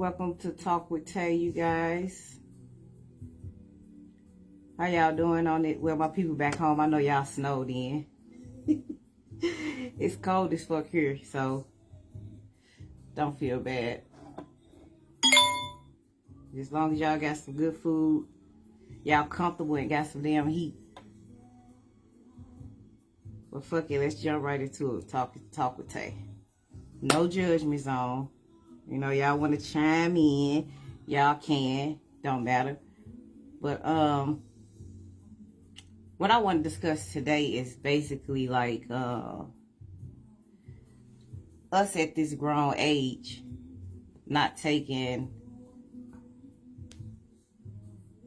Welcome to Talk with Tay, you guys. How y'all doing on it? Well, my people back home, I know y'all snowed in. It's cold as fuck here, so don't feel bad. As long as y'all got some good food, y'all comfortable and got some damn heat. Well, fuck it, let's jump right into it. Talk with Tay. No judgment zone. You know, y'all want to chime in, y'all can. Don't matter. But what I want to discuss today is basically like us at this grown age not taking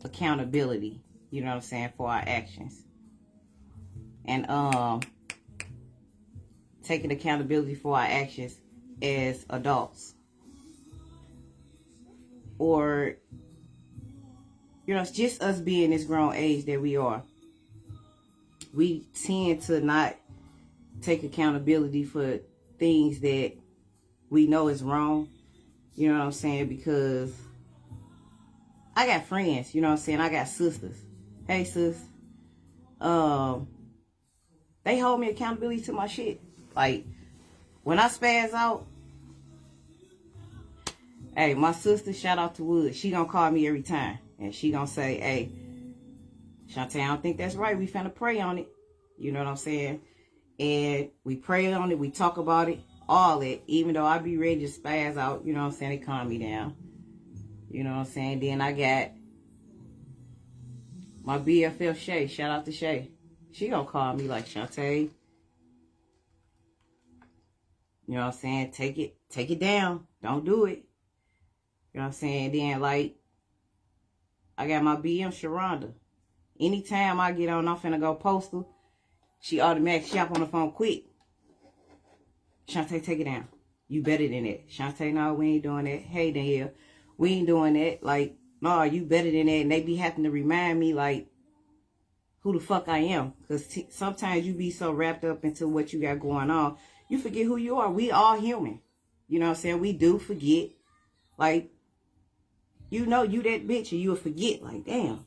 accountability, you know what I'm saying, for our actions. And taking accountability for our actions as adults. Or, you know, it's just us being this grown age that we are. We tend to not take accountability for things that we know is wrong. You know what I'm saying? Because I got friends, you know what I'm saying? I got sisters. Hey, sis. They hold me accountability to my shit. Like, when I spaz out, hey, my sister, shout out to Wood. She gonna call me every time. And she gonna say, hey, Shantae, I don't think that's right. We finna pray on it. You know what I'm saying? And we pray on it. We talk about it. All that. Even though I be ready to spaz out. You know what I'm saying? They calm me down. You know what I'm saying? Then I got my BFF Shay. Shout out to Shay. She gonna call me like, Shantae. You know what I'm saying? Take it down. Don't do it. You know what I'm saying? Then like, I got my BM Sharonda. Anytime I get on, I'm finna go postal. She automatically shop on the phone quick. Shantae, take it down. You better than that. Shantae, no, we ain't doing that. Hey, Danielle, we ain't doing that. Like, no, you better than that. And they be having to remind me, like, who the fuck I am. Because sometimes you be so wrapped up into what you got going on, you forget who you are. We all human. You know what I'm saying? We do forget. Like, you know you that bitch and you'll forget. Like, damn.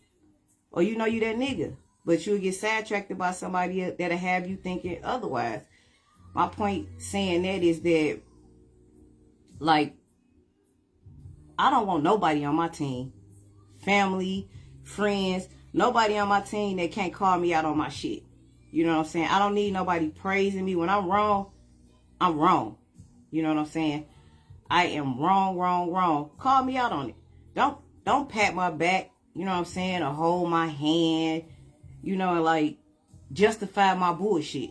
Or you know you that nigga. But you'll get sidetracked by somebody that'll have you thinking otherwise. My point saying that is that, like, I don't want nobody on my team. Family, friends, nobody on my team that can't call me out on my shit. You know what I'm saying? I don't need nobody praising me. When I'm wrong, I'm wrong. You know what I'm saying? I am wrong. Call me out on it. Don't pat my back, you know what I'm saying, or hold my hand, you know, and like justify my bullshit.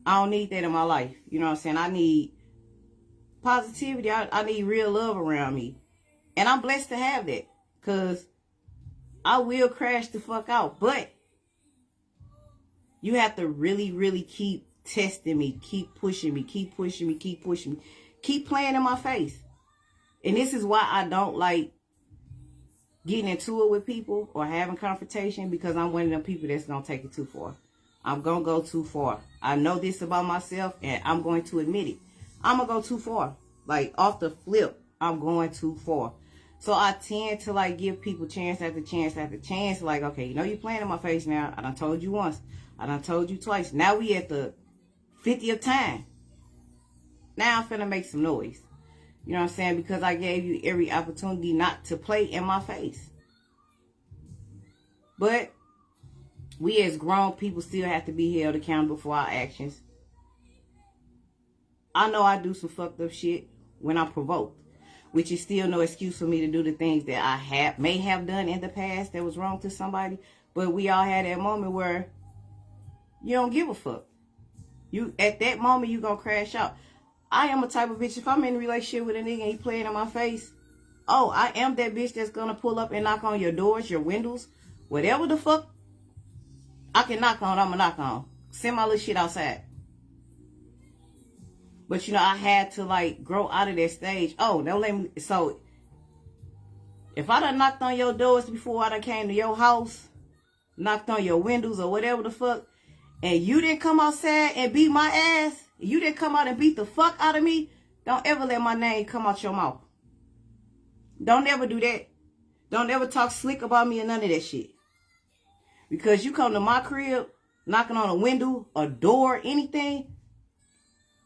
I don't need that in my life. You know what I'm saying? I need positivity. I need real love around me. And I'm blessed to have that. Because I will crash the fuck out. But you have to really keep testing me. Keep pushing me. Keep playing in my face. And this is why I don't like getting into it with people or having confrontation, because I'm one of them people that's going to take it too far. I'm going to go too far. I know this about myself and I'm going to admit it. I'm going to go too far. Like off the flip, I'm going too far. So I tend to like give people chance after chance after chance. Like, okay, you know you playing in my face now. I done told you once. I done told you twice. Now we at the 50th time. Now I'm finna make some noise. You know what I'm saying? Because I gave you every opportunity not to play in my face. But we as grown people still have to be held accountable for our actions. I know I do some fucked up shit when I'm provoked, which is still no excuse for me to do the things that I may have done in the past that was wrong to somebody. But we all had that moment where you don't give a fuck. You at that moment you gonna crash out. I am a type of bitch, if I'm in a relationship with a nigga and he playing in my face, oh, I am that bitch that's gonna pull up and knock on your doors, your windows, whatever the fuck I can knock on, I'm gonna knock on. Send my little shit outside. But you know, I had to like grow out of that stage. Oh, don't let me. So if I done knocked on your doors before I done came to your house, knocked on your windows or whatever the fuck, and you didn't come outside and beat my ass, you didn't come out and beat the fuck out of me, don't ever let my name come out your mouth. Don't ever do that. Don't ever talk slick about me or none of that shit. Because you come to my crib, knocking on a window, a door, anything,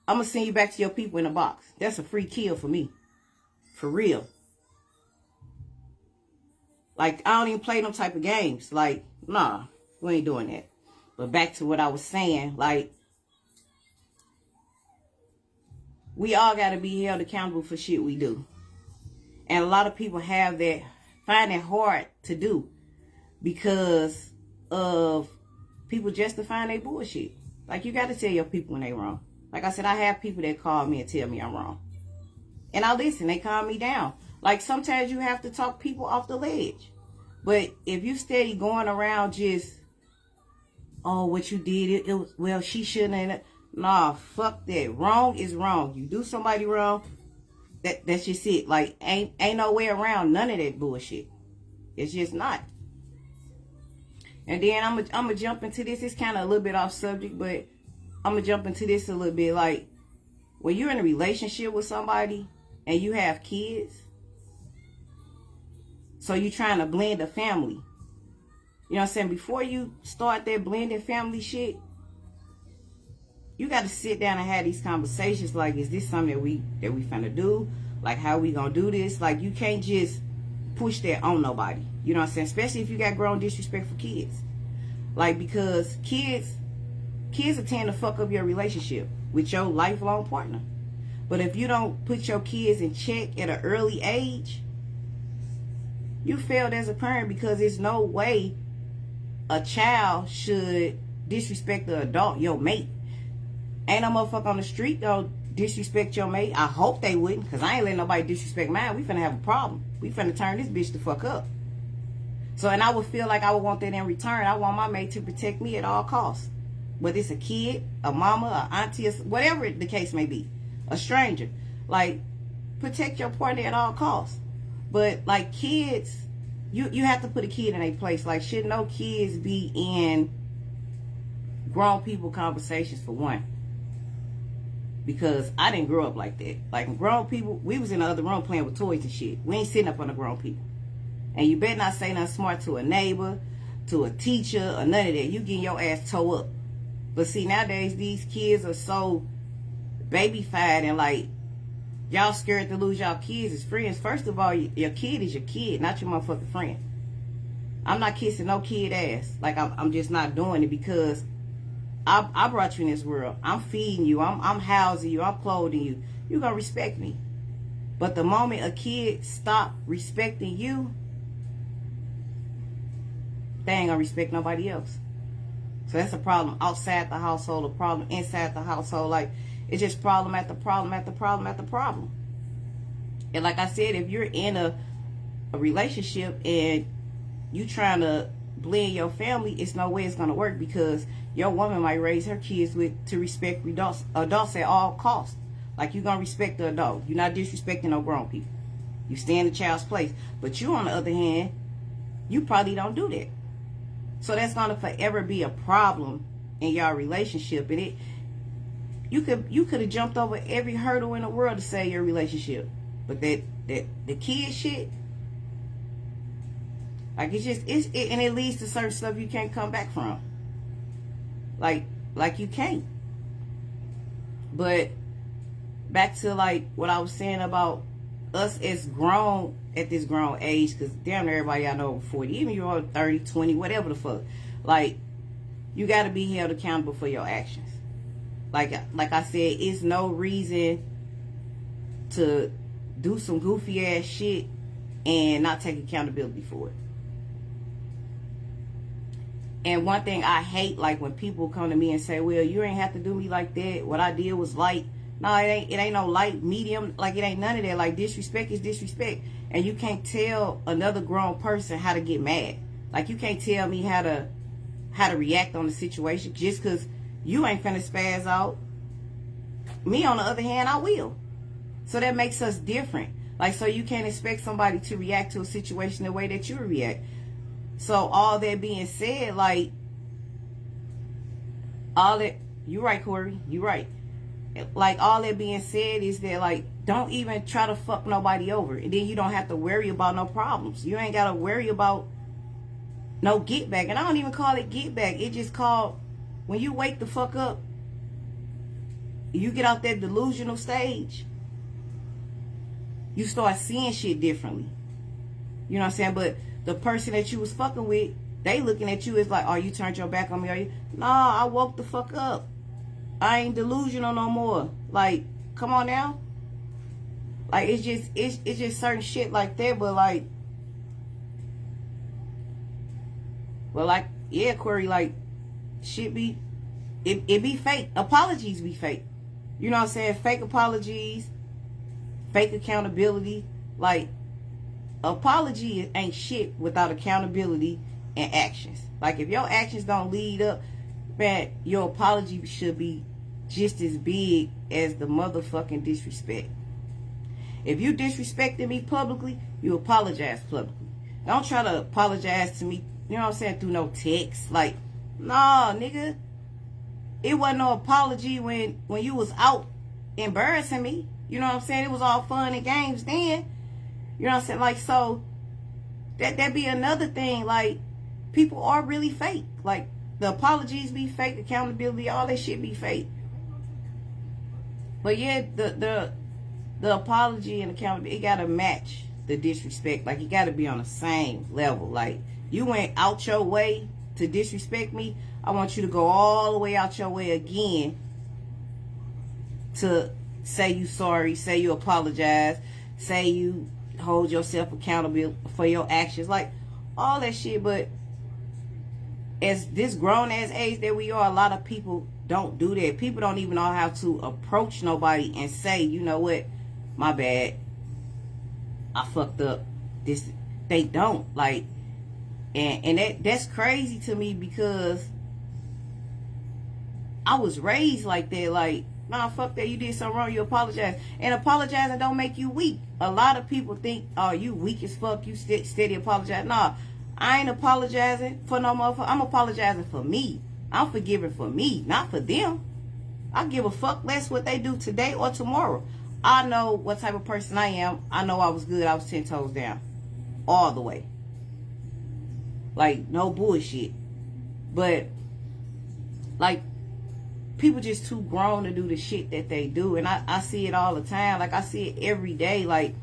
I'm going to send you back to your people in a box. That's a free kill for me. For real. Like, I don't even play them type of games. Like, nah, we ain't doing that. But back to what I was saying, like, we all got to be held accountable for shit we do. And a lot of people have that, find it hard to do because of people justifying their bullshit. Like, you got to tell your people when they wrong. Like I said, I have people that call me and tell me I'm wrong. And I listen, they calm me down. Like, sometimes you have to talk people off the ledge. But if you steady going around just, oh, what you did, it was, well, she shouldn't have. Nah, fuck that. Wrong is wrong. You do somebody wrong, that's just it. Like, ain't no way around none of that bullshit. It's just not. And then I'm gonna jump into this. It's kind of a little bit off subject, but I'm gonna jump into this a little bit. Like, when you're in a relationship with somebody and you have kids, so you're trying to blend a family. You know what I'm saying? Before you start that blending family shit, you got to sit down and have these conversations. Like, is this something that we finna do? Like, how we gonna do this? Like, you can't just push that on nobody. You know what I'm saying? Especially if you got grown disrespect for kids. Like, because kids will tend to fuck up your relationship with your lifelong partner. But if you don't put your kids in check at an early age, you failed as a parent, because there's no way a child should disrespect the adult, your mate. Ain't no motherfucker on the street gonna disrespect your mate. I hope they wouldn't, because I ain't letting nobody disrespect mine. We finna have a problem. We finna turn this bitch the fuck up. So, and I would feel like I would want that in return. I want my mate to protect me at all costs. Whether it's a kid, a mama, a auntie, whatever the case may be. A stranger. Like, protect your partner at all costs. But, like, kids, you have to put a kid in a place. Like, should no kids be in grown people conversations, for one? Because I didn't grow up like that. Like, grown people, we was in the other room playing with toys and shit. We ain't sitting up on the grown people. And you better not say nothing smart to a neighbor, to a teacher, or none of that. You getting your ass toe up. But see, nowadays, these kids are so babyfied, and like, y'all scared to lose y'all kids as friends. First of all, your kid is your kid, not your motherfucking friend. I'm not kissing no kid ass. Like, I'm just not doing it, because I brought you in this world. I'm feeding you. I'm housing you. I'm clothing you. You gonna respect me. But the moment a kid stop respecting you, they ain't gonna respect nobody else. So that's a problem outside the household, a problem inside the household. Like, it's just problem after problem after problem after problem. And like I said, if you're in a relationship and you trying to blend your family, it's no way it's gonna work, because your woman might raise her kids to respect adults at all costs. Like, you're gonna respect the adult. You're not disrespecting no grown people. You stay in the child's place. But you, on the other hand, you probably don't do that. So that's gonna forever be a problem in your relationship. And you could have jumped over every hurdle in the world to save your relationship. But the kid shit, like, and it leads to certain stuff you can't come back from. Like you can't. But back to, like, what I was saying about us as grown, at this grown age, because damn near everybody I know over 40, even you're over 30, 20, whatever the fuck. Like, you got to be held accountable for your actions. Like I said, it's no reason to do some goofy ass shit and not take accountability for it. And one thing I hate, like, when people come to me and say, well, you ain't have to do me like that. What I did was light. No, it ain't no light, medium. Like, it ain't none of that. Like, disrespect is disrespect. And you can't tell another grown person how to get mad. Like, you can't tell me how to react on the situation just because you ain't finna spaz out. Me, on the other hand, I will. So that makes us different. Like, so you can't expect somebody to react to a situation the way that you react. So all that being said, like, all that, you're right, Corey, you're right. like, all that being said is that, like, don't even try to fuck nobody over. And then you don't have to worry about no problems. You ain't got to worry about no get back. And I don't even call it get back. It just called, when you wake the fuck up, you get out that delusional stage, you start seeing shit differently. You know what I'm saying? But the person that you was fucking with, they looking at you as like, oh, you turned your back on me? Are you? Nah, I woke the fuck up. I ain't delusional no more. Like, come on now. Like, it's just certain shit like that. But like, yeah, Corey, like, shit be, it be fake. Apologies be fake. You know what I'm saying? Fake apologies, fake accountability. Like, apology ain't shit without accountability and actions. Like, if your actions don't lead up, man, your apology should be just as big as the motherfucking disrespect. If you disrespected me publicly, you apologize publicly. Don't try to apologize to me, you know what I'm saying, through no text. Like, nah, nigga. It wasn't no apology when you was out embarrassing me. You know what I'm saying? It was all fun and games then. You know what I'm saying? Like, so that be another thing. Like, people are really fake. Like, the apologies be fake, accountability, all that shit be fake. But yeah, the apology and accountability, it gotta match the disrespect. Like, it gotta be on the same level. Like, you went out your way to disrespect me, I want you to go all the way out your way again to say you sorry, say you apologize, say you hold yourself accountable for your actions, like all that shit. But as this grown ass age that we are, a lot of people don't do that. People don't even know how to approach nobody and say, you know what, my bad, I fucked up. This, they don't. Like, and that's crazy to me, because I was raised like that. Like, nah, fuck that, you did something wrong, you apologize. And apologizing don't make you weak. A lot of people think, oh, you weak as fuck, you steady apologize. Nah, I ain't apologizing for no motherfucker. I'm apologizing for me. I'm forgiving for me, not for them. I give a fuck less what they do today or tomorrow. I know what type of person I am. I know I was good. I was 10 toes down. All the way. Like, no bullshit. But, like, people just too grown to do the shit that they do. And I see it all the time. Like, I see it every day. Like,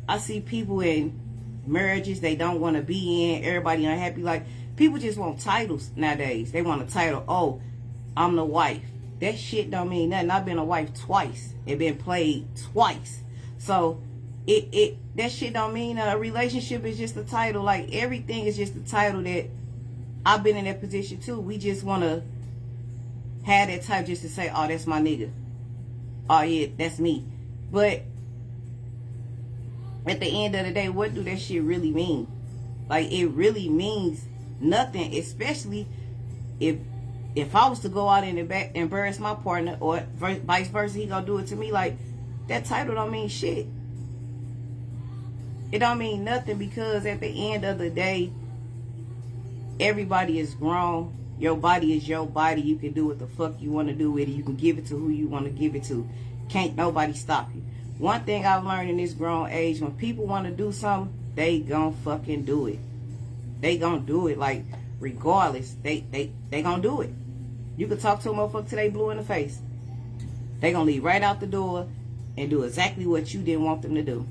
I see people in marriages they don't want to be in. Everybody unhappy. Like, people just want titles nowadays. They want a title. Oh, I'm the wife. That shit don't mean nothing. I've been a wife twice. It been played twice. So, that shit don't mean a relationship is just a title. Like, everything is just a title. That I've been in that position too. We just want to have that type just to say, oh, that's my nigga. Oh, yeah, that's me. But at the end of the day, what do that shit really mean? Like, it really means nothing, especially if I was to go out and embarrass my partner, or vice versa, he gonna do it to me. Like, that title don't mean shit. It don't mean nothing, because at the end of the day, everybody is grown. Your body is your body. You can do what the fuck you want to do with it. You can give it to who you want to give it to. Can't nobody stop you. One thing I've learned in this grown age, when people want to do something, they gon' fucking do it. They gon' do it. Like, regardless, they gon' do it. You could talk to a motherfucker till they blue in the face. They gonna leave right out the door and do exactly what you didn't want them to do.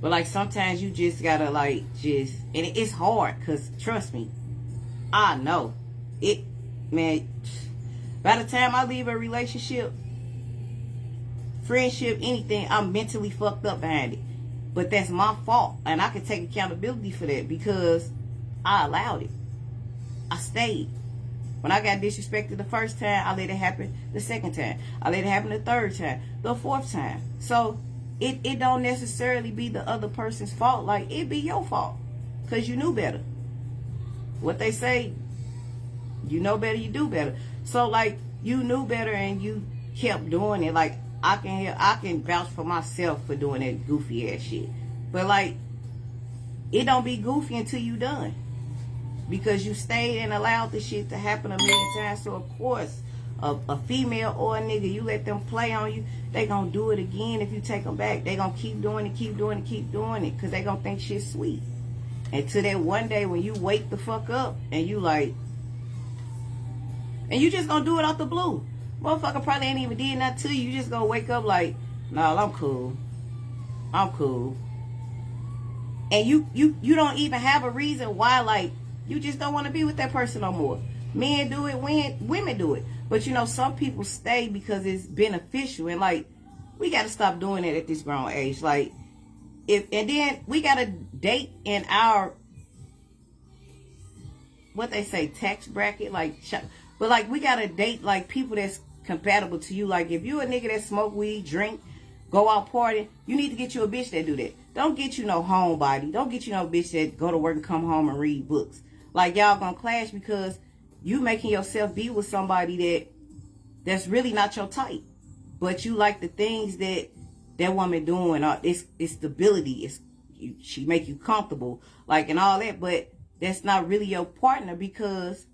But, like, sometimes you just gotta, like, and it's hard, because trust me, I know it, man. By the time I leave a relationship, friendship, anything, I'm mentally fucked up behind it. But that's my fault, and I can take accountability for that, because I allowed it. I stayed. When I got disrespected the first time, I let it happen the second time. I let it happen the third time, the fourth time. So it don't necessarily be the other person's fault. Like, it be your fault, because you knew better. What they say, you know better, you do better. So, like, you knew better and you kept doing it. Like, I can vouch for myself for doing that goofy ass shit. But, like, it don't be goofy until you done, because you stayed and allowed the shit to happen a million times. So, of course, a female or a nigga, you let them play on you, they gonna do it again if you take them back. They gonna keep doing it, keep doing it, keep doing it, because they gonna think shit's sweet. Until that one day when you wake the fuck up and you like, and you just gonna do it out the blue. Motherfucker probably ain't even did nothing to you. You just gonna wake up like, nah, I'm cool. I'm cool. And you don't even have a reason why, like, you just don't want to be with that person no more. Men do it, women do it. But you know, some people stay because it's beneficial. And like, we gotta stop doing it at this grown age. Like, and then we gotta date in our, what they say, tax bracket, like, but like, we gotta date like people that's compatible to you. Like, if you a nigga that smoke weed, drink, go out partying, you need to get you a bitch that do that. Don't get you no homebody. Don't get you no bitch that go to work and come home and read books. Like, y'all gonna clash because you making yourself be with somebody that's really not your type. But you like the things that woman doing. It's stability. She make you comfortable, like, and all that. But that's not really your partner, because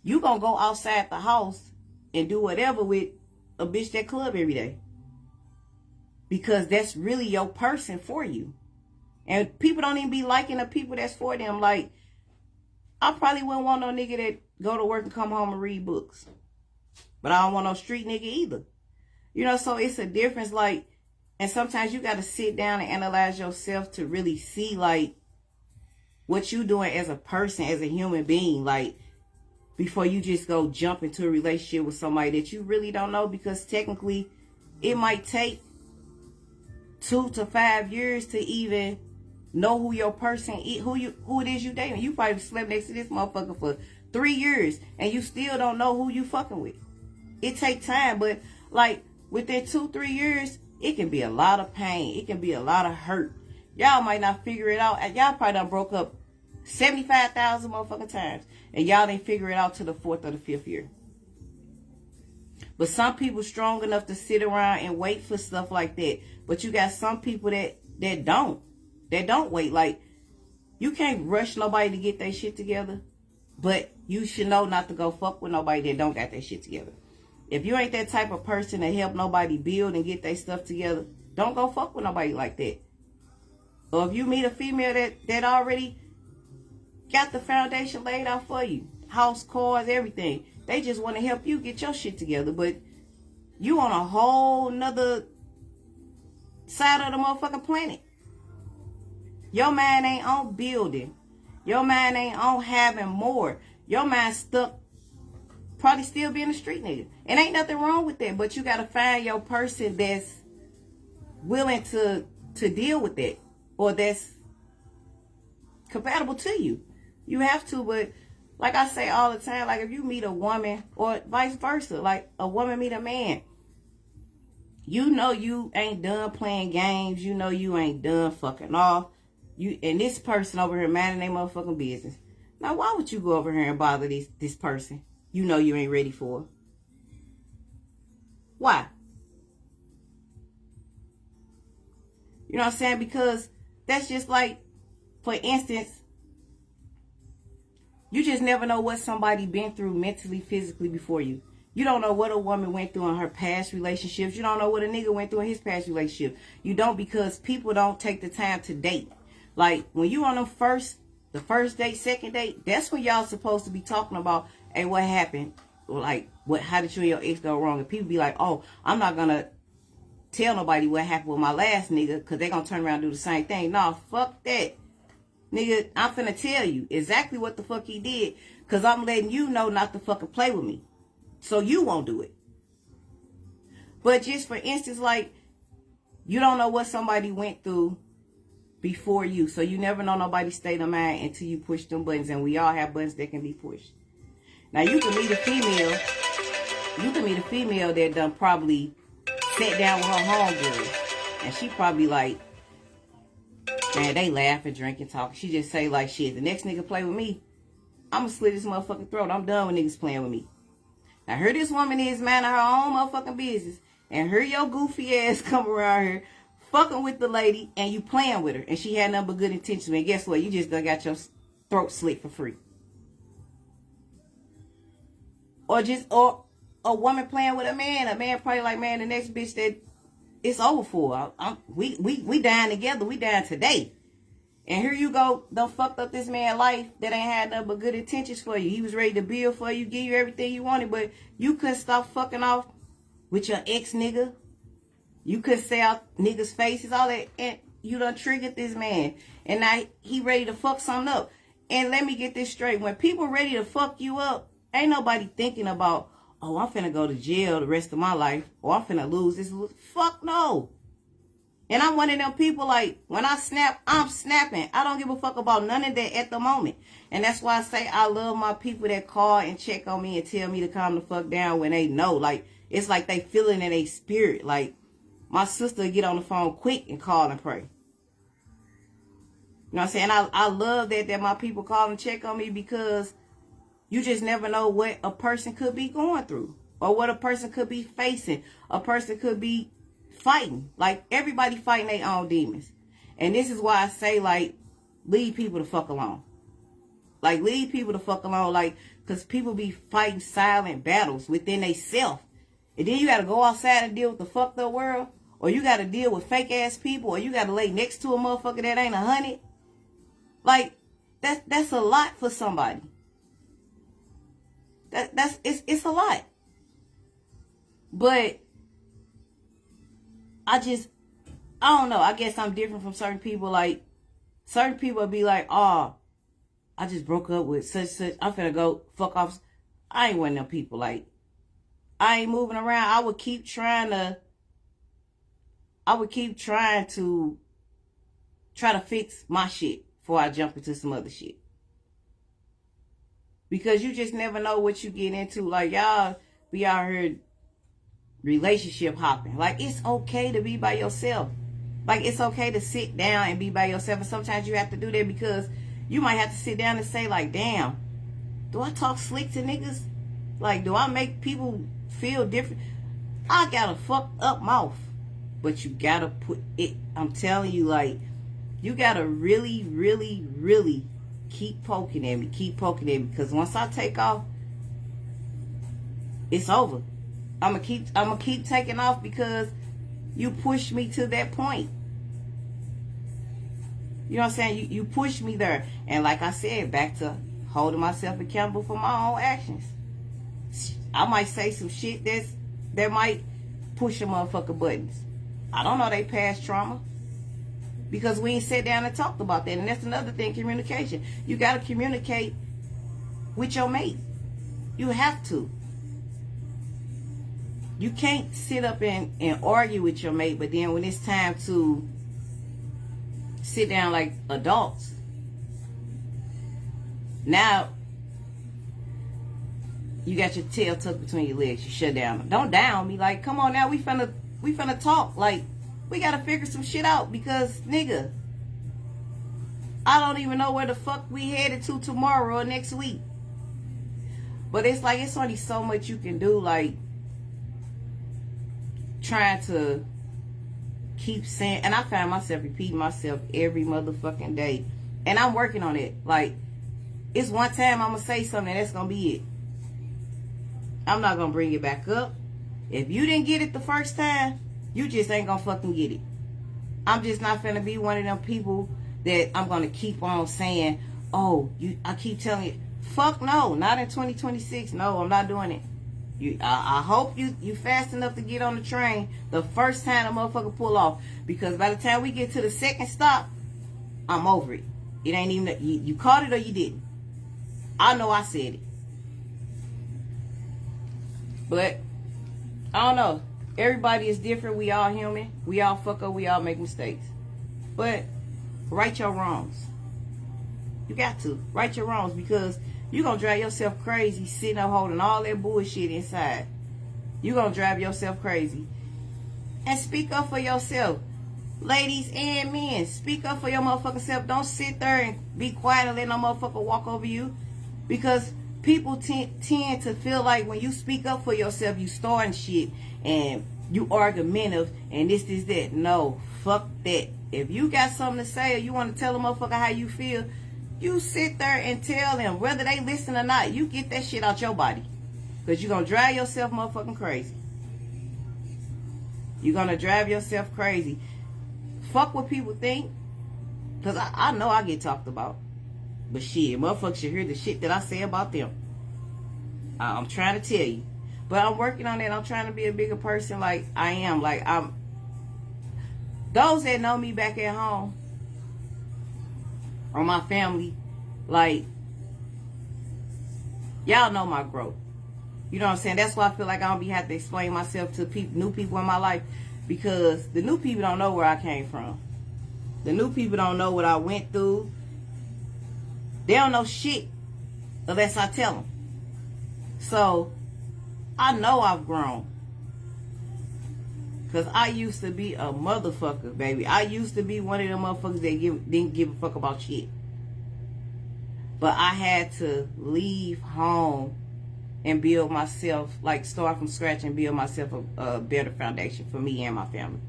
you gonna go outside the house and do whatever with a bitch that club every day. Because that's really your person for you. And people don't even be liking the people that's for them. Like, I probably wouldn't want no nigga that go to work and come home and read books. But I don't want no street nigga either. You know, so it's a difference. Like, and sometimes you got to sit down and analyze yourself to really see, like, what you doing as a person, as a human being. Like, before you just go jump into a relationship with somebody that you really don't know. Because technically, it might take 2 to 5 years to even know who your person is, who it is you dating. You probably slept next to this motherfucker for 3 years and you still don't know who you fucking with. It take time, but like within 2-3 years, it can be a lot of pain. It can be a lot of hurt. Y'all might not figure it out. Y'all probably done broke up 75,000 motherfucking times, and y'all didn't figure it out till the 4th or the 5th year. But some people strong enough to sit around and wait for stuff like that. But you got some people that don't wait. Like, you can't rush nobody to get their shit together. But you should know not to go fuck with nobody that don't got their shit together. If you ain't that type of person to help nobody build and get their stuff together, don't go fuck with nobody like that. Or if you meet a female that already got the foundation laid out for you, house, cars, everything, they just want to help you get your shit together. But you on a whole nother side of the motherfucking planet. Your mind ain't on building. Your mind ain't on having more. Your mind stuck probably still being a street nigga. And ain't nothing wrong with that. But you got to find your person that's willing to deal with that. Or that's compatible to you. You have to, but like I say all the time, like if you meet a woman or vice versa, like a woman meet a man, you know you ain't done playing games. You know you ain't done fucking off. And this person over here minding their motherfucking business. Now, why would you go over here and bother this person you know you ain't ready for? Why? You know what I'm saying? Because that's just like, for instance, you just never know what somebody been through mentally, physically before you. You don't know what a woman went through in her past relationships. You don't know what a nigga went through in his past relationship. You don't, because people don't take the time to date. Like, when you on the first date, second date, that's when y'all supposed to be talking about, hey, what happened? Or like, how did you and your ex go wrong? And people be like, oh, I'm not going to tell nobody what happened with my last nigga, because they going to turn around and do the same thing. No, fuck that. Nigga, I'm finna tell you exactly what the fuck he did, because I'm letting you know not to fucking play with me. So you won't do it. But just for instance, like, you don't know what somebody went through before you. So you never know nobody's state of mind until you push them buttons. And we all have buttons that can be pushed. Now, you can meet a female that done probably sat down with her homegirl. And she probably like, man, they laughing, drinking, talking. She just say like, shit, the next nigga play with me, I'm gonna slit his motherfucking throat. I'm done with niggas playing with me. Now, here this woman is minding her own motherfucking business. And here your goofy ass come around here fucking with the lady and you playing with her. And she had nothing but good intentions. And guess what? You just done got your throat slit for free. Or a woman playing with a man probably like, man, the next bitch that it's over for. We dying together. We dying today. And here you go, done fucked up this man's life that ain't had nothing but good intentions for you. He was ready to build for you, give you everything you wanted, but you couldn't stop fucking off with your ex nigga. You couldn't say out niggas' faces, all that, and you done triggered this man. And now he ready to fuck something up. And let me get this straight. When people ready to fuck you up, ain't nobody thinking about, oh, I'm finna go to jail the rest of my life, or I'm finna lose this. Fuck no. And I'm one of them people, like, when I snap, I'm snapping. I don't give a fuck about none of that at the moment. And that's why I say I love my people that call and check on me and tell me to calm the fuck down when they know. Like, it's like they feel it in their spirit. Like, my sister get on the phone quick and call and pray. You know what I'm saying? I love that my people call and check on me, because you just never know what a person could be going through, or what a person could be facing. A person could be fighting. Like, everybody fighting their own demons. And this is why I say, like, leave people the fuck alone. Like, leave people the fuck alone. Like, because people be fighting silent battles within themselves. And then you got to go outside and deal with the fucked up world. Or you got to deal with fake ass people. Or you got to lay next to a motherfucker that ain't 100. Like, that's a lot for somebody. It's a lot. But I don't know. I guess I'm different from certain people. Like, certain people be like, oh, I just broke up with such. I'm finna go fuck off. I ain't one of them people. Like, I ain't moving around. I would keep trying to fix my shit before I jump into some other shit. Because you just never know what you get into. Like, y'all be out here relationship hopping. Like, it's okay to be by yourself. Like, it's okay to sit down and be by yourself. And sometimes you have to do that, because you might have to sit down and say, like, damn, do I talk slick to niggas? Like, do I make people feel different? I got a fucked up mouth. But you gotta put it, I'm telling you, like, you gotta really, really, really keep poking at me. Keep poking at me. Because once I take off, it's over. I'm gonna keep taking off, because you pushed me to that point. You know what I'm saying? You pushed me there. And like I said, back to holding myself accountable for my own actions. I might say some shit that might push a motherfucker buttons. I don't know they past trauma, because we ain't sat down and talked about that. And that's another thing, communication. You gotta communicate with your mate. You have to. You can't sit up and argue with your mate, but then when it's time to sit down like adults, now you got your tail tucked between your legs. You shut down. Don't down me. Like, come on now, we finna talk. Like, we gotta figure some shit out, because, nigga, I don't even know where the fuck we headed to tomorrow or next week. But it's like, it's only so much you can do. Like, trying to keep saying, and I find myself repeating myself every motherfucking day, and I'm working on it. Like, it's one time I'm gonna say something, and that's gonna be it. I'm not gonna bring it back up. If you didn't get it the first time, you just ain't gonna fucking get it. I'm just not finna be one of them people that I'm gonna keep on saying, oh, I keep telling you, fuck no, not in 2026. No, I'm not doing it. I hope you fast enough to get on the train the first time the motherfucker pull off, because by the time we get to the second stop, I'm over it. It ain't even, you caught it or you didn't. I know I said it. But I don't know. Everybody is different. We all human. We all fuck up. We all make mistakes. But right your wrongs. You got to right your wrongs, because you're going to drive yourself crazy sitting up holding all that bullshit inside. You're going to drive yourself crazy. And speak up for yourself. Ladies and men, speak up for your motherfucking self. Don't sit there and be quiet and let no motherfucker walk over you. Because people tend to feel like when you speak up for yourself, you starting shit and you argumentative and this, that. No, fuck that. If you got something to say or you want to tell a motherfucker how you feel, you sit there and tell them, whether they listen or not. You get that shit out your body. Because you're going to drive yourself motherfucking crazy. You're going to drive yourself crazy. Fuck what people think. Because I know I get talked about. But shit, motherfuckers should hear the shit that I say about them. I'm trying to tell you. But I'm working on it. I'm trying to be a bigger person like I am. Like, those that know me back at home, or my family, like, y'all know my growth. You know what I'm saying? That's why I feel like I don't be having to explain myself to new people in my life. Because the new people don't know where I came from. The new people don't know what I went through. They don't know shit unless I tell them. So, I know I've grown. Because I used to be a motherfucker, baby. I used to be one of them motherfuckers that didn't give a fuck about shit. But I had to leave home and build myself, like start from scratch and build myself a better foundation for me and my family.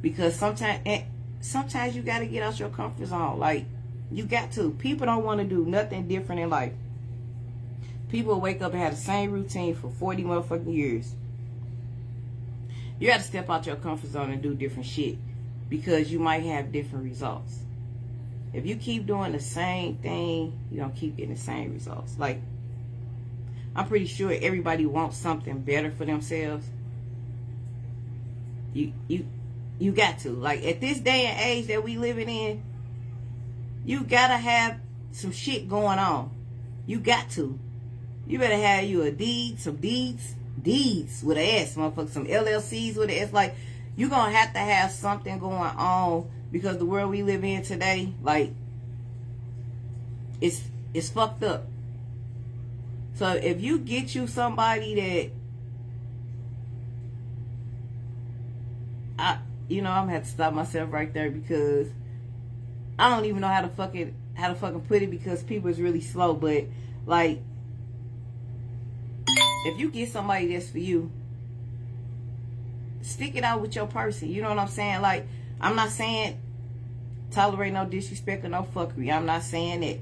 Because sometimes you got to get out your comfort zone. Like, you got to. People don't want to do nothing different in life. People wake up and have the same routine for 40 motherfucking years. You got to step out your comfort zone and do different shit. Because you might have different results. If you keep doing the same thing, you're going to keep getting the same results. Like, I'm pretty sure everybody wants something better for themselves. You got to. Like, at this day and age that we living in, you got to have some shit going on. You got to. You better have you a deed, some deeds with an S, motherfucker, some LLCs with an S. Like, you're going to have something going on because the world we live in today, like, it's fucked up. So if you get you somebody that, I'm gonna have to stop myself right there because I don't even know how to fucking put it because people is really slow. But like, if you get somebody that's for you, stick it out with your person. You know what I'm saying? Like, I'm not saying tolerate no disrespect or no fuckery. I'm not saying it.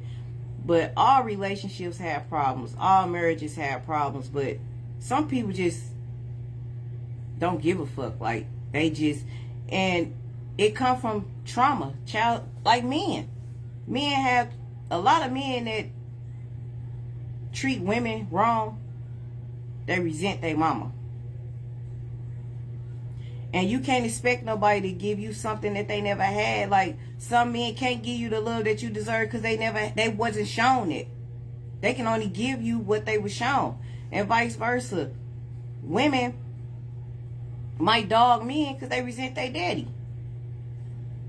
But all relationships have problems. All marriages have problems. But some people just don't give a fuck. Like, they just... And it comes from trauma. Like men. Men have... A lot of men that treat women wrong, they resent their mama. And you can't expect nobody to give you something that they never had. Like, some men can't give you the love that you deserve because they wasn't shown it. They can only give you what they were shown. And vice versa. Women might dog men because they resent their daddy.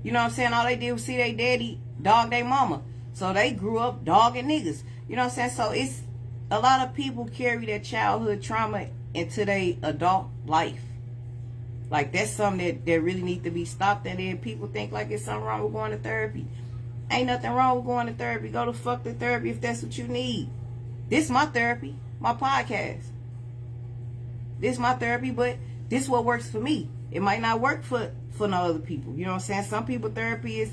You know what I'm saying? All they did was see their daddy dog their mama. So they grew up dogging niggas. You know what I'm saying? So it's a lot of people carry their childhood trauma into their adult life. Like, that's something that really needs to be stopped. And then people think like it's something wrong with going to therapy. Ain't nothing wrong with going to therapy. Go to fuck the therapy if that's what you need. This is my therapy. My podcast. This is my therapy, but this is what works for me. It might not work for no other people. You know what I'm saying? Some people therapy is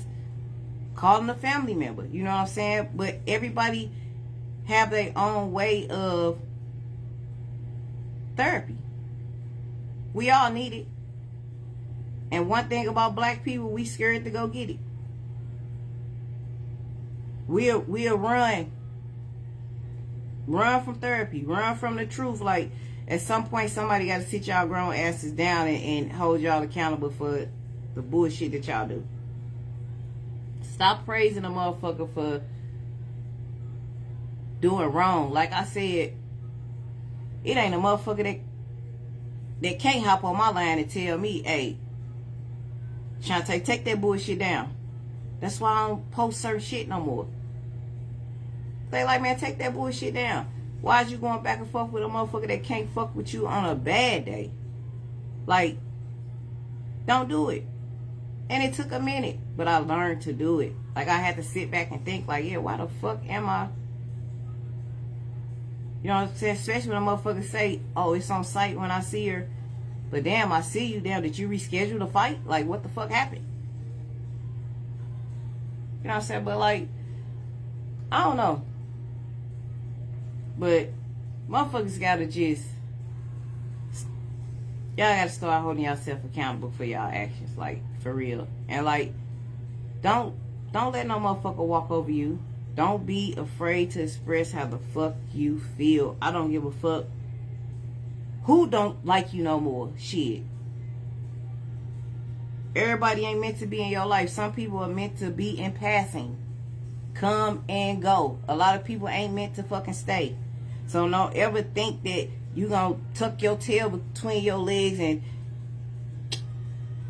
calling a family member. You know what I'm saying? But everybody have their own way of therapy. We all need it. And one thing about black people, we scared to go get it. We'll run from therapy, run from the truth. Like, at some point, somebody got to sit y'all grown asses down and hold y'all accountable for the bullshit that y'all do. Stop praising a motherfucker for doing wrong. Like I said, it ain't a motherfucker that can't hop on my line and tell me, hey, Shantae, take that bullshit down. That's why I don't post certain shit no more. They like, man, take that bullshit down. Why is you going back and forth with a motherfucker that can't fuck with you on a bad day? Like, don't do it. And it took a minute, but I learned to do it. Like, I had to sit back and think, like, yeah, why the fuck am I? You know what I'm saying? Especially when a motherfucker say, oh, it's on site when I see her. But damn, I see you. Damn, did you reschedule the fight? Like, what the fuck happened? You know what I'm saying? But, like, I don't know. But Motherfuckers gotta just, y'all gotta start holding yourself accountable for y'all actions, like, for real. And like, don't let no motherfucker walk over you. Don't be afraid to express how the fuck you feel. I don't give a fuck who don't like you no more. Shit. Everybody ain't meant to be in your life. Some people are meant to be in passing. Come and go. A lot of people ain't meant to fucking stay. So don't ever think that you gonna tuck your tail between your legs and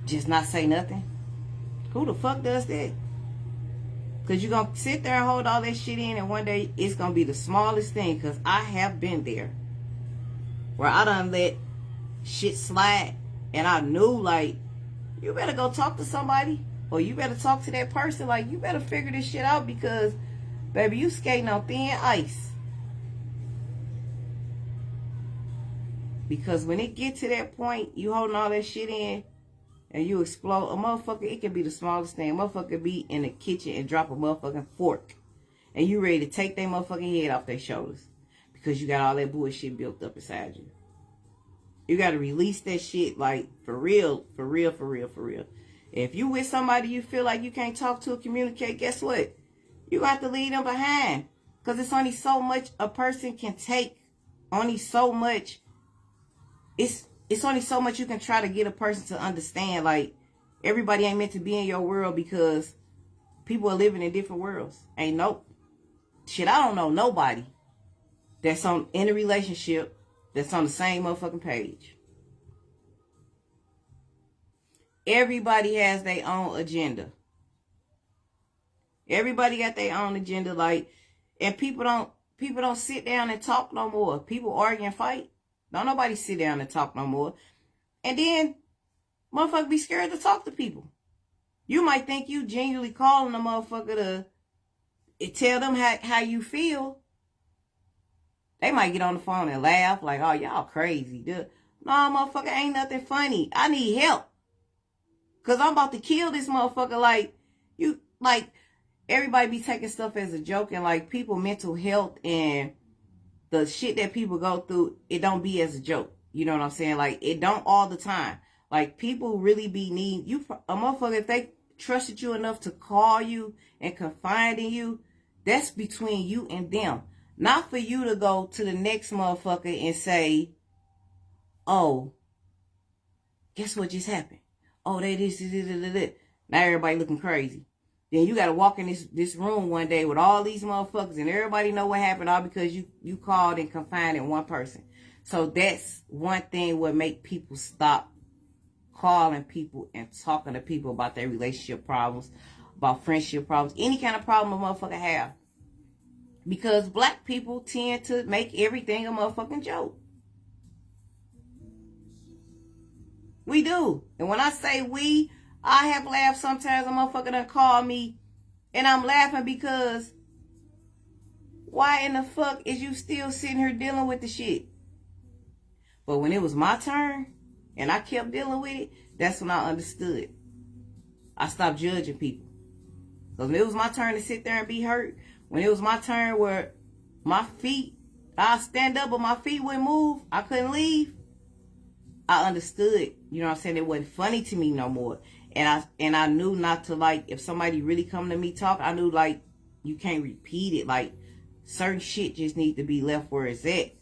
just not say nothing. Who the fuck does that? Because you're gonna sit there and hold all that shit in, and one day it's gonna be the smallest thing. Because I have been there where I done let shit slide, and I knew, like, you better go talk to somebody, or you better talk to that person. Like, you better figure this shit out, because baby, you skating on thin ice. Because when it get to that point, you holding all that shit in and you explode. A motherfucker, it can be the smallest thing. A motherfucker be in the kitchen and drop a motherfucking fork, and you ready to take their motherfucking head off their shoulders because you got all that bullshit built up inside you. You got to release that shit, like, for real, for real, for real, for real. If you with somebody you feel like you can't talk to or communicate, guess what? You got to leave them behind. Because it's only so much a person can take. Only so much. It's only so much you can try to get a person to understand. Like, everybody ain't meant to be in your world, because people are living in different worlds. Ain't no shit. I don't know nobody that's in a relationship that's on the same motherfucking page. Everybody has their own agenda. Everybody got their own agenda, like, and people don't sit down and talk no more. People argue and fight. Don't nobody sit down and talk no more. And then motherfucker be scared to talk to people. You might think you genuinely calling a motherfucker to tell them how you feel. They might get on the phone and laugh like, oh, y'all crazy, dude. No, motherfucker, ain't nothing funny. I need help. Because I'm about to kill this motherfucker. Like, everybody be taking stuff as a joke, and like, people mental health and the shit that people go through, it don't be as a joke. You know what I'm saying? Like, it don't all the time. Like, people really be needing you. A motherfucker, if they trusted you enough to call you and confide in you, that's between you and them. Not for you to go to the next motherfucker and say, oh, guess what just happened? Oh, they this. Now everybody looking crazy. Then you got to walk in this room one day with all these motherfuckers, and everybody know what happened, all because you called and confided in one person. So that's one thing what make people stop calling people and talking to people about their relationship problems, about friendship problems, any kind of problem a motherfucker have. Because black people tend to make everything a motherfucking joke. We do. And when I say we, I have laughed sometimes. A motherfucker done call me, and I'm laughing because why in the fuck is you still sitting here dealing with the shit? But when it was my turn and I kept dealing with it, that's when I understood. I stopped judging people. So when it was my turn to sit there and be hurt, when it was my turn where my feet, I'd stand up but my feet wouldn't move, I couldn't leave, I understood. You know what I'm saying? It wasn't funny to me no more. And I knew not to, like, if somebody really come to me talk, I knew, like, you can't repeat it. Like, certain shit just need to be left where it's at.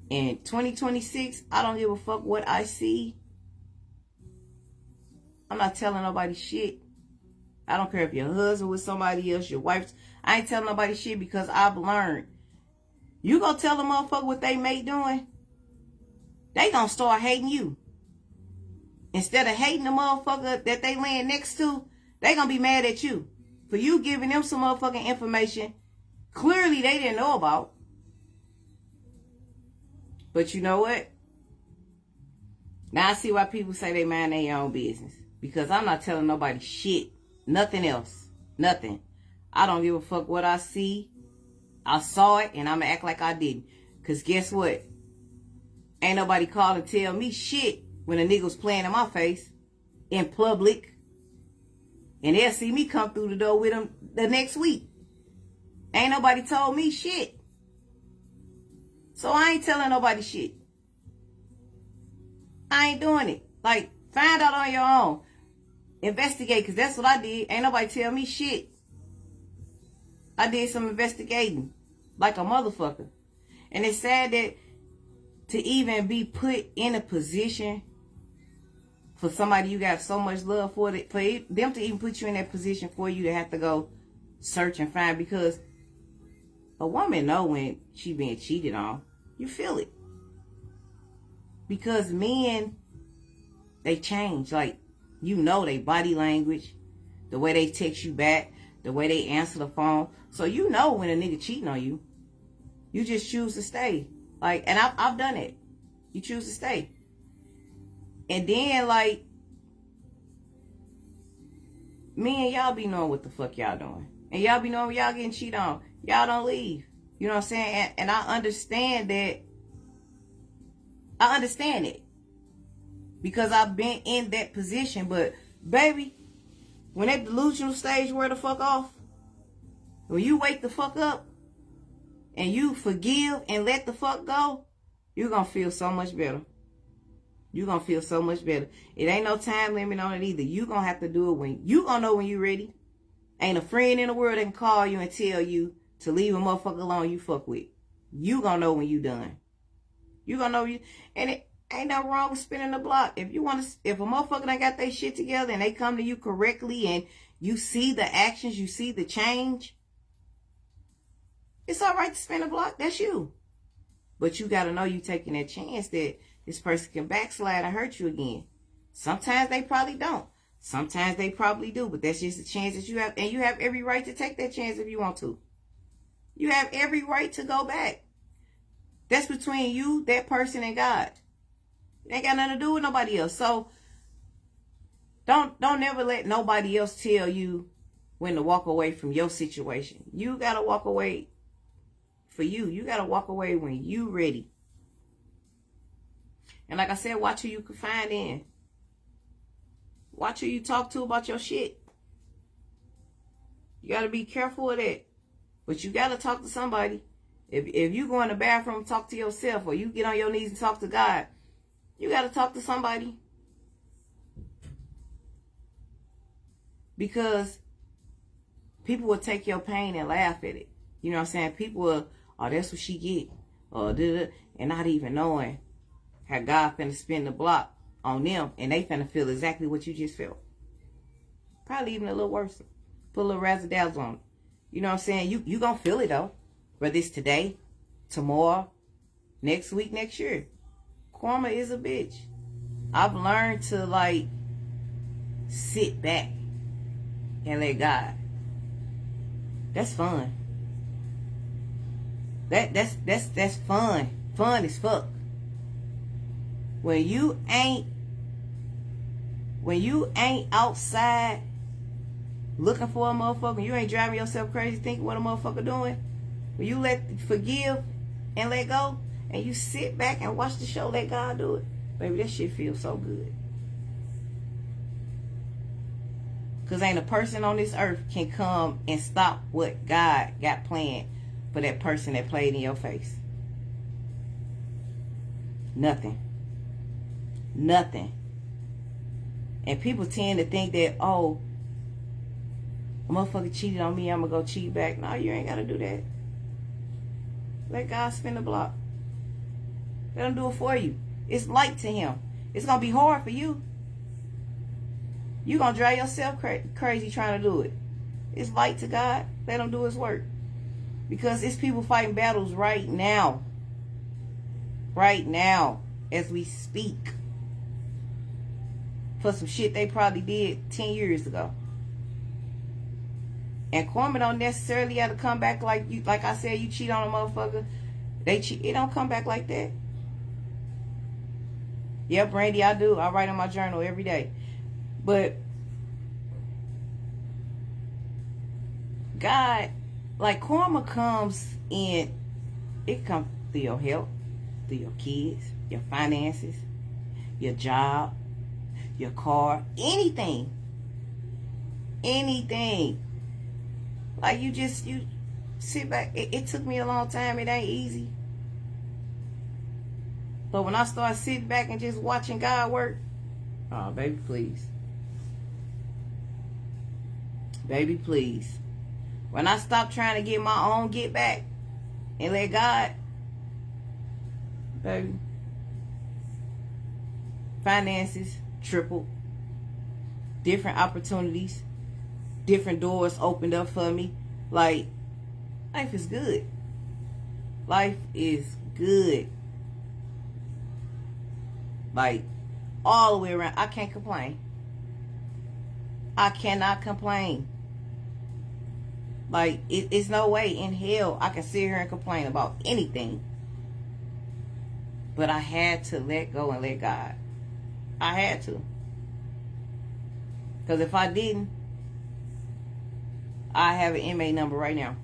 In 2026, I don't give a fuck what I see. I'm not telling nobody shit. I don't care if your husband with somebody else, your wife. I ain't telling nobody shit, because I've learned. You go tell a motherfucker what they mate doing, they gonna start hating you. Instead of hating the motherfucker that they laying next to, they gonna be mad at you for you giving them some motherfucking information clearly they didn't know about. But you know what? Now I see why people say they mind their own business. Because I'm not telling nobody shit. Nothing else. Nothing. I don't give a fuck what I see. I saw it, and I'm gonna act like I didn't. Because guess what? Ain't nobody call and tell me shit when a nigga was playing in my face in public. And they'll see me come through the door with them the next week. Ain't nobody told me shit. So I ain't telling nobody shit. I ain't doing it. Like, find out on your own. Investigate, because that's what I did. Ain't nobody tell me shit. I did some investigating. Like a motherfucker. And it's sad that to even be put in a position for somebody you got so much love for them to even put you in that position for you to have to go search and find, because a woman know when she being cheated on. You feel it. Because men, they change. Like, you know they body language, the way they text you back, the way they answer the phone. So you know when a nigga cheating on you. You just choose to stay. Like, and I've done it. You choose to stay. And then, like, me and y'all be knowing what the fuck y'all doing. And y'all be knowing when y'all getting cheated on. Y'all don't leave. You know what I'm saying? And I understand that. I understand it. Because I've been in that position. But, baby, when that delusional stage wear the fuck off, when you wake the fuck up, and you forgive and let the fuck go, you're going to feel so much better. You're going to feel so much better. It ain't no time limit on it either. You're going to have to do it when you going to know when you're ready. Ain't a friend in the world that can call you and tell you to leave a motherfucker alone you fuck with. You going to know when you done. You going to know you. And it ain't nothing wrong with spinning the block. If you want to, if a motherfucker ain't got their shit together and they come to you correctly and you see the actions, you see the change, it's all right to spin the block. That's you. But you got to know you taking that chance that this person can backslide and hurt you again. Sometimes they probably don't. Sometimes they probably do. But that's just a chance that you have. And you have every right to take that chance if you want to. You have every right to go back. That's between you, that person, and God. It ain't got nothing to do with nobody else. So don't never let nobody else tell you when to walk away from your situation. You got to walk away for you. You got to walk away when you ready. And like I said, watch who you confide in. Watch who you talk to about your shit. You got to be careful of that. But you got to talk to somebody. If you go in the bathroom and talk to yourself, or you get on your knees and talk to God, you got to talk to somebody. Because people will take your pain and laugh at it. You know what I'm saying? People will, oh, that's what she get. And not even knowing how God finna spin the block on them. And they finna feel exactly what you just felt. Probably even a little worse. Put a little razzle-dazzle on it. You know what I'm saying? You gonna feel it though. Whether it's today, tomorrow, next week, next year. Karma is a bitch. I've learned to, like, sit back and let God. That's fun. That's fun. Fun as fuck. When you ain't outside looking for a motherfucker, you ain't driving yourself crazy thinking what a motherfucker doing. When you forgive and let go, and you sit back and watch the show, let God do it, baby, that shit feels so good. Because ain't a person on this earth can come and stop what God got planned for that person that played in your face. Nothing. Nothing. And people tend to think that, oh, a motherfucker cheated on me, I'm going to go cheat back. No, you ain't got to do that. Let God spin the block. Let him do it for you. It's light to him. It's going to be hard for you. You're going to drive yourself crazy trying to do it. It's light to God. Let him do his work. Because it's people fighting battles right now. Right now. As we speak. For some shit they probably did 10 years ago. And karma don't necessarily have to come back like you. Like I said, you cheat on a motherfucker. They cheat. It don't come back like that. Yeah, Brandy, I do. I write in my journal every day. But God, like, karma comes in. It comes through your health, through your kids, your finances, your job, your car, anything. Anything. Like, you sit back. It took me a long time. It ain't easy. But when I start sitting back and just watching God work, oh, baby, please. Baby, please. When I stop trying to get my own get back and let God, baby, finances tripled, different opportunities, different doors opened up for me. Like, life is good. Life is good. Like, all the way around. I can't complain. I cannot complain. Like, it's no way in hell I can sit here and complain about anything. But I had to let go and let God. I had to. Because if I didn't, I have an inmate number right now.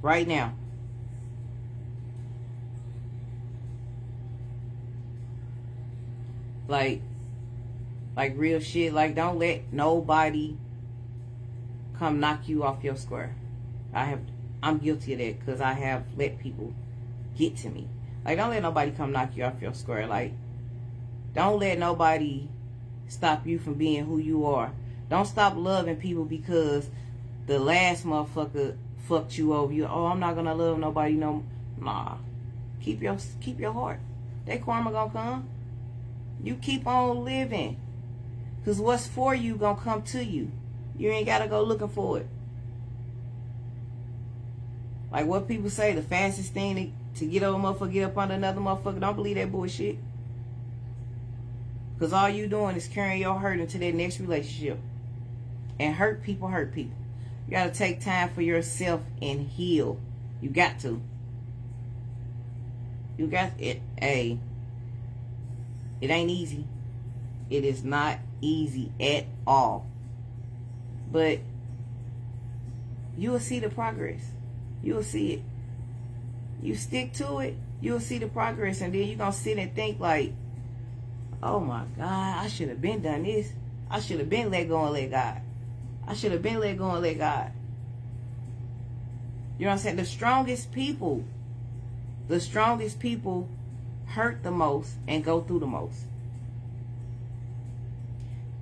Right now. Like real shit. Like, don't let nobody come knock you off your square. I'm guilty of that because I have let people get to me. Like, don't let nobody come knock you off your square. Like, don't let nobody stop you from being who you are. Don't stop loving people because the last motherfucker fucked you over. You, oh, I'm not gonna love nobody no. Nah, keep your heart. That karma gonna come. You keep on living, cause what's for you gonna come to you. You ain't gotta go looking for it. Like what people say, the fastest thing to get over a motherfucker, get up under another motherfucker. Don't believe that bullshit. Cause all you doing is carrying your hurt into that next relationship. And hurt people hurt people. You gotta take time for yourself and heal. You got to. You got it. Hey, it ain't easy. It is not easy at all. But you will see the progress. You will see it. You stick to it, you'll see the progress, and then you're gonna sit and think like, oh my God, I should have been done this. I should have been let go and let God. I should have been let go and let God. You know what I'm saying? The strongest people hurt the most and go through the most.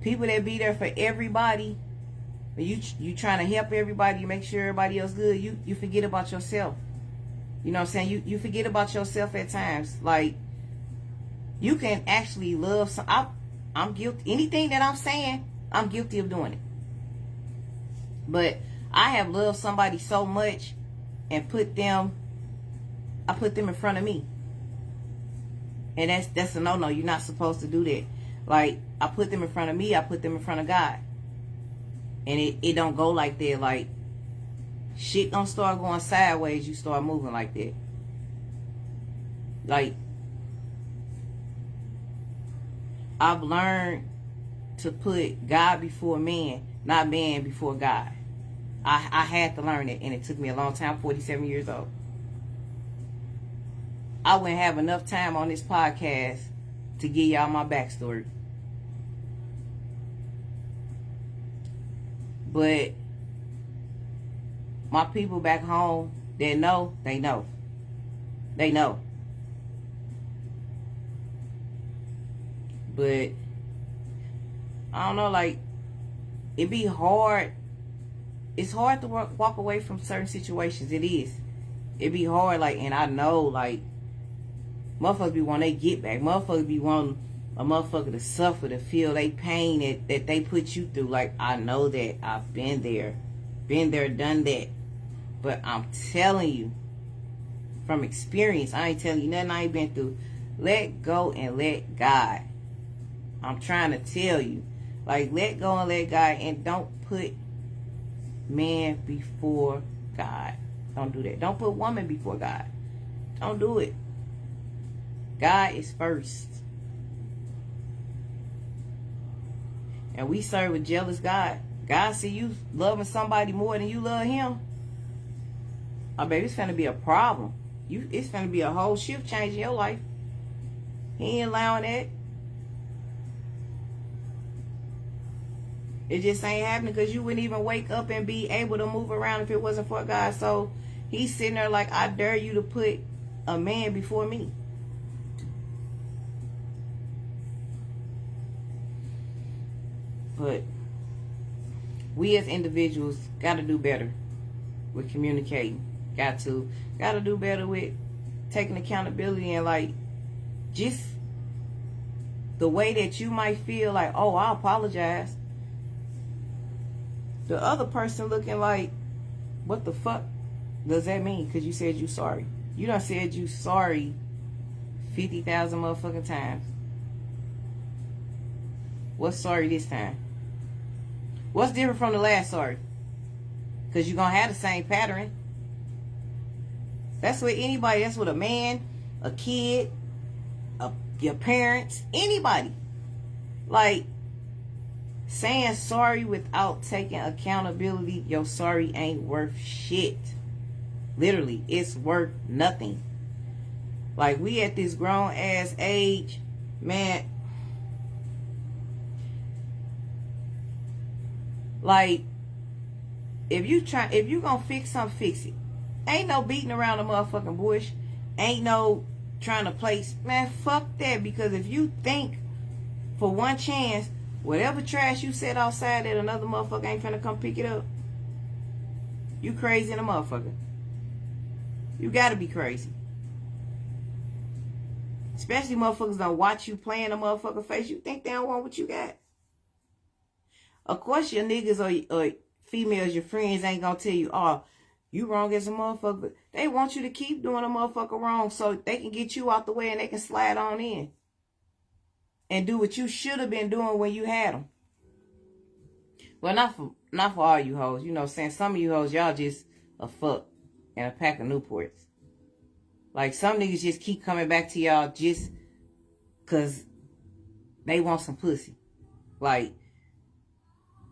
People that be there for everybody, you trying to help everybody, you make sure everybody else good, you forget about yourself. You know what I'm saying? You forget about yourself at times. Like, you can actually love some. I'm guilty. Anything that I'm saying, I'm guilty of doing it. But I have loved somebody so much and I put them in front of me. And that's a no-no. You're not supposed to do that. Like, I put them in front of me, I put them in front of God. And it don't go like that. Like, shit don't start going sideways, you start moving like that. Like, I've learned to put God before man, not man before God. I had to learn it, and it took me a long time, 47 years old. I wouldn't have enough time on this podcast to give y'all my backstory. But my people back home, they know. They know. But I don't know, like, it be hard. It's hard to walk away from certain situations. It is. It be hard, like, and I know, like, motherfuckers be wanting they get back. Motherfuckers be wanting a motherfucker to suffer, to feel they pain that they put you through. Like, I know that. I've been there. Been there, done that. But I'm telling you, from experience, I ain't telling you nothing I ain't been through. Let go and let God. I'm trying to tell you. Like, let go and let God, and don't put man before God. Don't do that. Don't put woman before God. Don't do it. God is first. And we serve a jealous God. God see you loving somebody more than you love him. Oh, baby, it's finna be a problem. It's finna be a whole shift change in your life. He ain't allowing that. It just ain't happening, because you wouldn't even wake up and be able to move around if it wasn't for God. So he's sitting there like, I dare you to put a man before me. But we as individuals got to do better with communicating. Got to do better with taking accountability, and like just the way that you might feel like, oh, I apologize. The other person looking like, what the fuck does that mean? Because you said you sorry. You done said you sorry 50,000 motherfucking times. What's sorry this time? What's different from the last sorry? Because you're going to have the same pattern. That's with anybody. That's with a man, a kid, your parents, anybody. Like, saying sorry without taking accountability, your sorry ain't worth shit. Literally, it's worth nothing. Like, we at this grown ass age, man. Like, if you gonna fix something, fix it. Ain't no beating around the motherfucking bush. Ain't no trying to place. Man, fuck that. Because if you think for one chance, whatever trash you set outside that another motherfucker ain't finna come pick it up, you crazy in a motherfucker. You gotta be crazy. Especially motherfuckers don't watch you play in a motherfucker face. You think they don't want what you got. Of course your niggas or females, your friends ain't gonna tell you, oh, you wrong as a motherfucker. They want you to keep doing a motherfucker wrong so they can get you out the way and they can slide on in. And do what you should have been doing when you had them. Well, not for all you hoes. You know what I'm saying? Some of you hoes, y'all just a fuck and a pack of Newports. Like, some niggas just keep coming back to y'all just because they want some pussy. Like,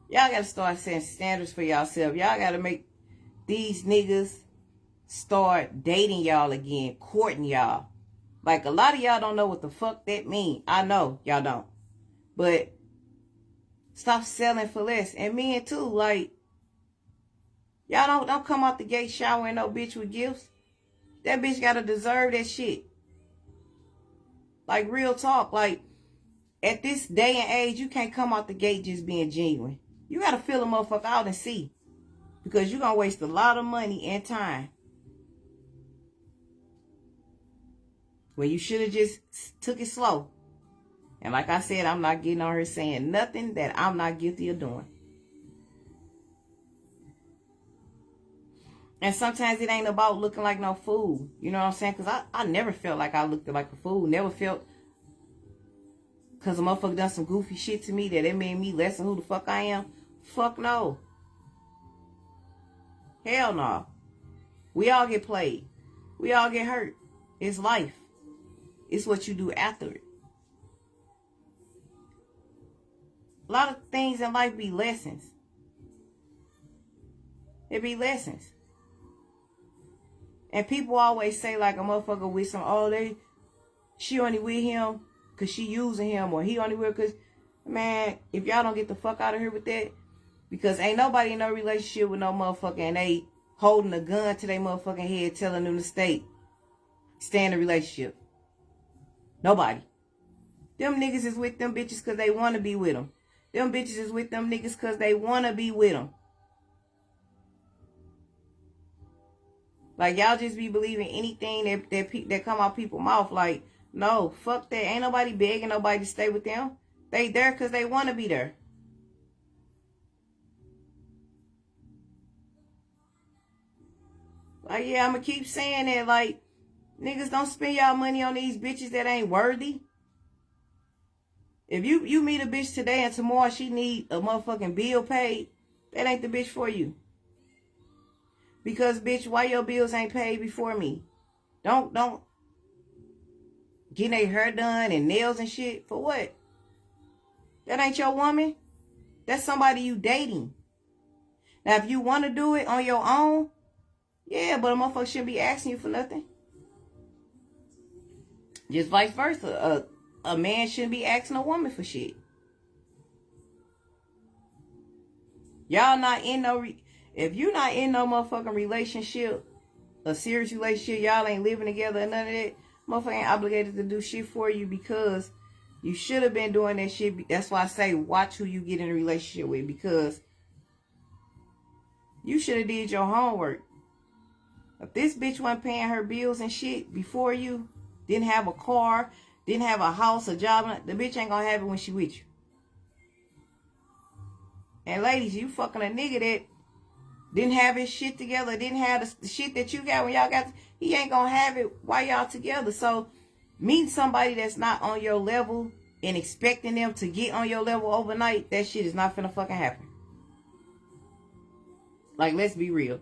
y'all got to start setting standards for yourself. Y'all got to make these niggas start dating y'all again, courting y'all. Like, a lot of y'all don't know what the fuck that mean. I know y'all don't. But stop selling for less. And men too. Like, y'all don't come out the gate showering no bitch with gifts. That bitch gotta deserve that shit. Like, real talk. Like, at this day and age, you can't come out the gate just being genuine. You gotta fill a motherfucker out and see. Because you're gonna waste a lot of money and time. When you should have just took it slow. And like I said, I'm not getting on her saying nothing that I'm not guilty of doing. And sometimes it ain't about looking like no fool. You know what I'm saying? Because I never felt like I looked like a fool. Never felt because a motherfucker done some goofy shit to me that it made me less than who the fuck I am. Fuck no. Hell no. We all get played. We all get hurt. It's life. It's what you do after it. A lot of things in life be lessons. It be lessons. And people always say like a motherfucker with some, oh, she only with him because she using him, or he only with because, man, if y'all don't get the fuck out of here with that, because ain't nobody in no relationship with no motherfucker and they holding a gun to their motherfucking head telling them to stay in a relationship. Nobody. Them niggas is with them bitches because they want to be with them. Them bitches is with them niggas because they want to be with them. Like, y'all just be believing anything that come out people's mouth. Like, no, fuck that. Ain't nobody begging nobody to stay with them. They there because they want to be there. Like, yeah, I'm going to keep saying that. Like, niggas, don't spend y'all money on these bitches that ain't worthy. If you meet a bitch today and tomorrow she need a motherfucking bill paid, that ain't the bitch for you. Because, bitch, why your bills ain't paid before me? Don't getting their hair done and nails and shit. For what? That ain't your woman. That's somebody you dating. Now, if you want to do it on your own, yeah, but a motherfucker shouldn't be asking you for nothing. Just vice versa. A man shouldn't be asking a woman for shit. Y'all not in no... If you're not in no motherfucking relationship, a serious relationship, y'all ain't living together and none of that, motherfucker ain't obligated to do shit for you because you should have been doing that shit. That's why I say watch who you get in a relationship with, because you should have did your homework. If this bitch wasn't paying her bills and shit before you, didn't have a car, didn't have a house, a job, the bitch ain't gonna have it when she with you. And ladies, you fucking a nigga that didn't have his shit together, didn't have the shit that you got when y'all got, he ain't gonna have it while y'all together. So meeting somebody that's not on your level and expecting them to get on your level overnight, that shit is not finna fucking happen. Like, let's be real.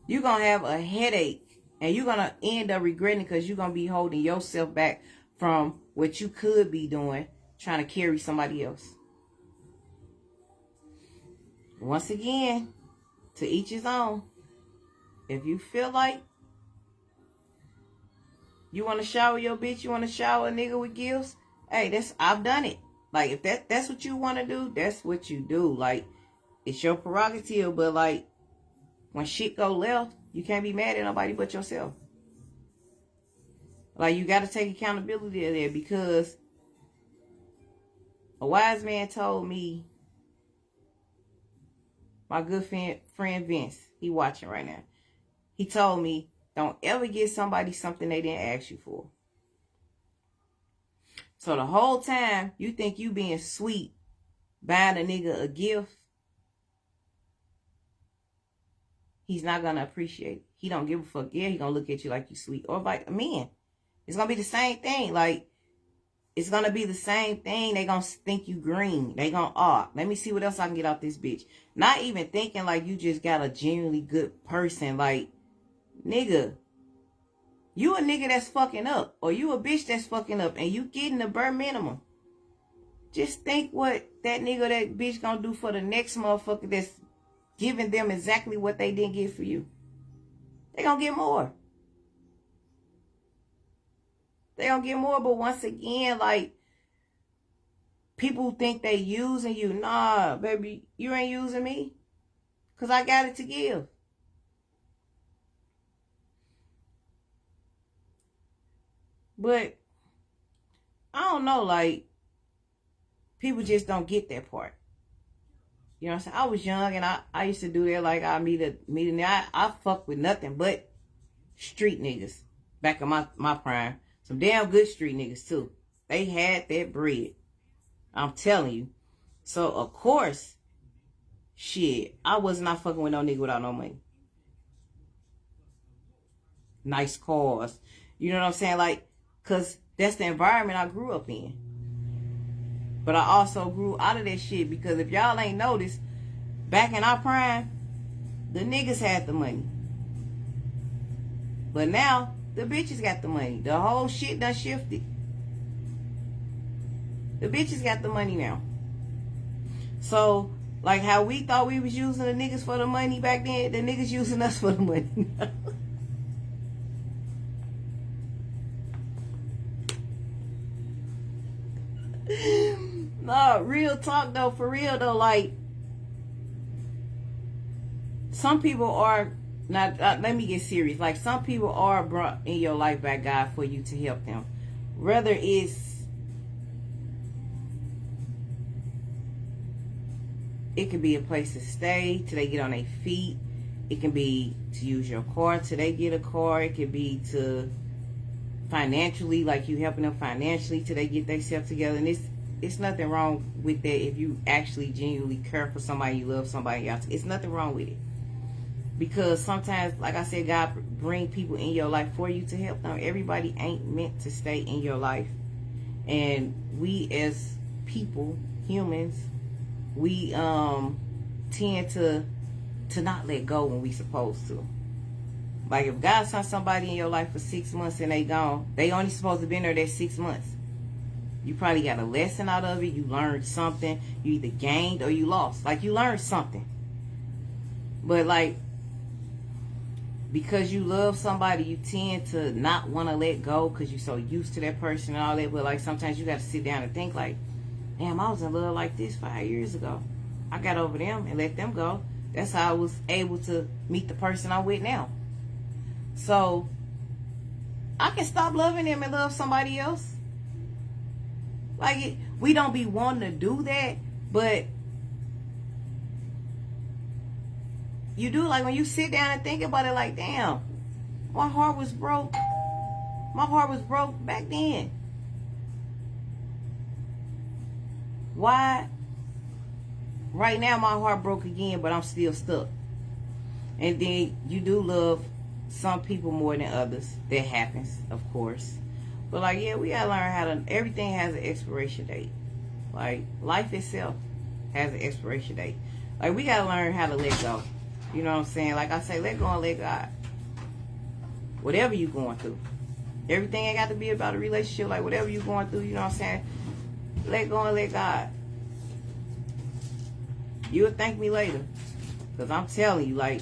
You're gonna have a headache and you're gonna end up regretting because you're gonna be holding yourself back from what you could be doing, trying to carry somebody else. Once again, to each his own. If you feel like you want to shower your bitch, you want to shower a nigga with gifts, hey, I've done it. Like, if that's what you want to do, that's what you do. Like, it's your prerogative, but like, when shit go left, you can't be mad at nobody but yourself. Like, you got to take accountability of that, because a wise man told me, my good friend Vince, he watching right now. He told me, don't ever give somebody something they didn't ask you for. So the whole time you think you being sweet, buying a nigga a gift, he's not going to appreciate it. He don't give a fuck. Yeah, he going to look at you like you sweet. Or like, man, it's going to be the same thing. Like, it's going to be the same thing. They going to think you green. They going to, let me see what else I can get out this bitch. Not even thinking like you just got a genuinely good person. Like, nigga, you a nigga that's fucking up. Or you a bitch that's fucking up. And you getting the bare minimum. Just think what that nigga, that bitch going to do for the next motherfucker that's giving them exactly what they didn't get for you. They going to get more. They gonna get more, but once again, like, people think they using you. Nah, baby, you ain't using me, because I got it to give. But I don't know, like, people just don't get that part. You know what I'm saying? I was young and I used to do that. Like, I meet a nigga. I fuck with nothing but street niggas back in my prime. Some damn good street niggas too. They had that bread. I'm telling you. So, of course, shit, I was not fucking with no nigga without no money. Nice cars. You know what I'm saying? Like, because that's the environment I grew up in. But I also grew out of that shit, because if y'all ain't noticed, back in our prime, the niggas had the money. But now, the bitches got the money. The whole shit done shifted. The bitches got the money now. So, like how we thought we was using the niggas for the money back then, the niggas using us for the money now. No, real talk though, for real though, like, some people are not, let me get serious. Like, some people are brought in your life by God for you to help them. Whether it could be a place to stay till they get on their feet. It can be to use your car till they get a car. It could be to financially, like you helping them financially till they get themselves together. And it's nothing wrong with that if you actually genuinely care for somebody, you love somebody else. It's nothing wrong with it. Because sometimes, like I said, God bring people in your life for you to help them. Everybody ain't meant to stay in your life. And we as people, humans, we tend to not let go when we supposed to. Like, if God sent somebody in your life for 6 months and they gone, they only supposed to be in there that 6 months. You probably got a lesson out of it. You learned something. You either gained or you lost. Like, you learned something. But, like, because you love somebody, you tend to not want to let go because you're so used to that person and all that. But, like, sometimes you got to sit down and think, like, damn, I was in love like this 5 years ago. I got over them and let them go. That's how I was able to meet the person I'm with now. So I can stop loving them and love somebody else. Like, we don't be wanting to do that, but you do. Like, when you sit down and think about it, like, damn, my heart was broke. My heart was broke back then. Why? Right now, my heart broke again, but I'm still stuck. And then you do love some people more than others. That happens, of course. But, like, yeah, we gotta learn how to, everything has an expiration date. Like, life itself has an expiration date. Like, we gotta learn how to let go. You know what I'm saying? Like I say, let go and let God. Whatever you going through. Everything ain't got to be about a relationship. Like, whatever you going through, you know what I'm saying? Let go and let God. You'll thank me later. Because I'm telling you, like,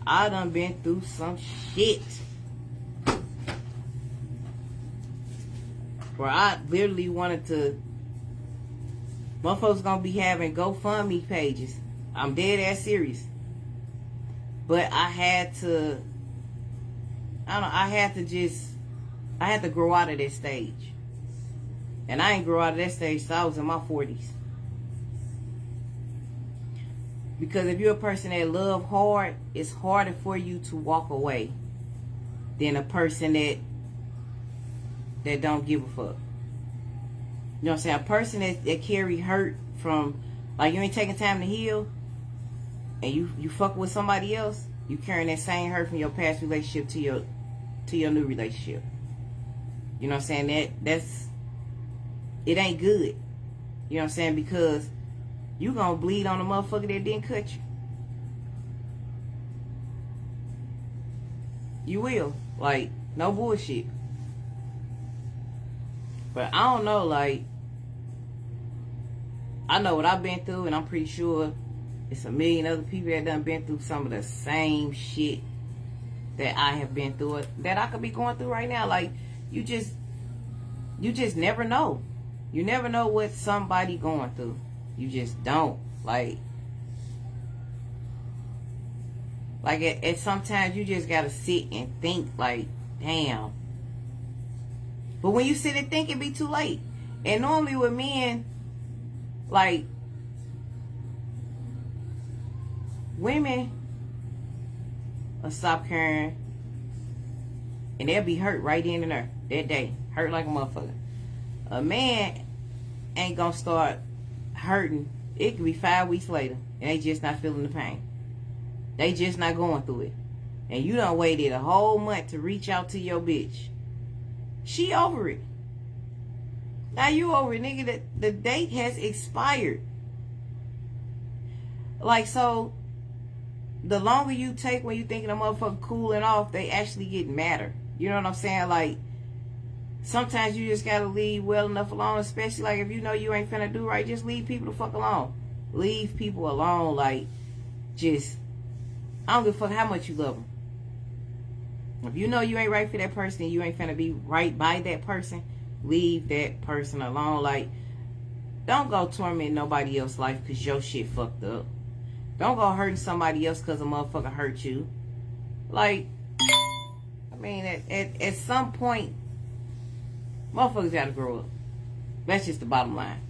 I done been through some shit. Where I literally wanted to... Motherfuckers gonna be having GoFundMe pages. I'm dead ass serious. But I had to... I had to grow out of that stage. And I ain't grow out of that stage till I was in my 40s. Because if you're a person that love hard, it's harder for you to walk away than a person that don't give a fuck. You know what I'm saying? A person that carry hurt from, like, you ain't taking time to heal, and you fuck with somebody else, you carrying that same hurt from your past relationship to your new relationship. You know what I'm saying? It ain't good. You know what I'm saying? Because you gonna bleed on the motherfucker that didn't cut you. You will. Like, no bullshit. But I don't know, like, I know what I've been through, and I'm pretty sure it's a million other people that done been through some of the same shit that I have been through, that I could be going through right now. Like, you just never know. You never know what somebody going through. You just don't. Like at sometimes you just gotta sit and think, like, damn. But when you sit and think, it be too late. And normally with men, like, women will stop caring, and they'll be hurt right then and there, that day. Hurt like a motherfucker. A man ain't gonna start hurting. It could be 5 weeks later, and they just not feeling the pain. They just not going through it. And you done waited a whole month to reach out to your bitch. She over it. Now you over it, nigga. The date has expired. Like, so, the longer you take when you thinking a motherfucker cooling off, they actually get madder. You know what I'm saying? Like, sometimes you just gotta leave well enough alone, especially, like, if you know you ain't finna do right, just leave people the fuck alone. Leave people alone. Like, just, I don't give a fuck how much you love them. If you know you ain't right for that person and you ain't finna be right by that person, leave that person alone. Like, don't go torment nobody else's life because your shit fucked up. Don't go hurting somebody else because a motherfucker hurt you. Like, I mean, at some point, motherfuckers gotta grow up. That's just the bottom line.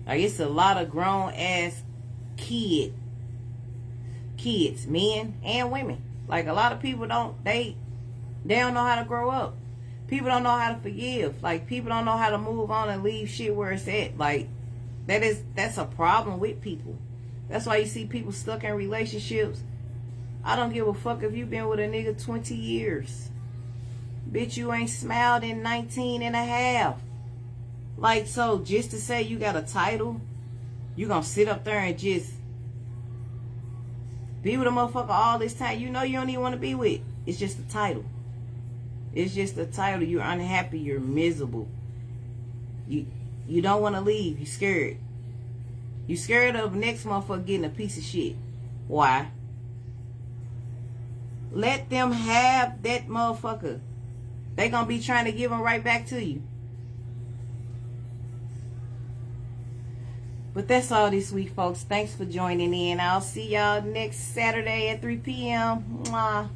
Like, it's a lot of grown ass kids, men and women. Like, a lot of people they don't know how to grow up. People don't know how to forgive. Like, people don't know how to move on and leave shit where it's at. Like, that's a problem with people. That's why you see people stuck in relationships. I don't give a fuck if you been with a nigga 20 years. Bitch, you ain't smiled in 19 and a half. Like, so just to say you got a title, you gonna sit up there and just be with a motherfucker all this time you know you don't even want to be with. It's just a title. It's just a title. You're unhappy. You're miserable. You don't want to leave. You're scared. You scared of next motherfucker getting a piece of shit. Why? Let them have that motherfucker. They gonna be trying to give them right back to you. But that's all this week, folks. Thanks for joining in. I'll see y'all next Saturday at 3 p.m. Mwah.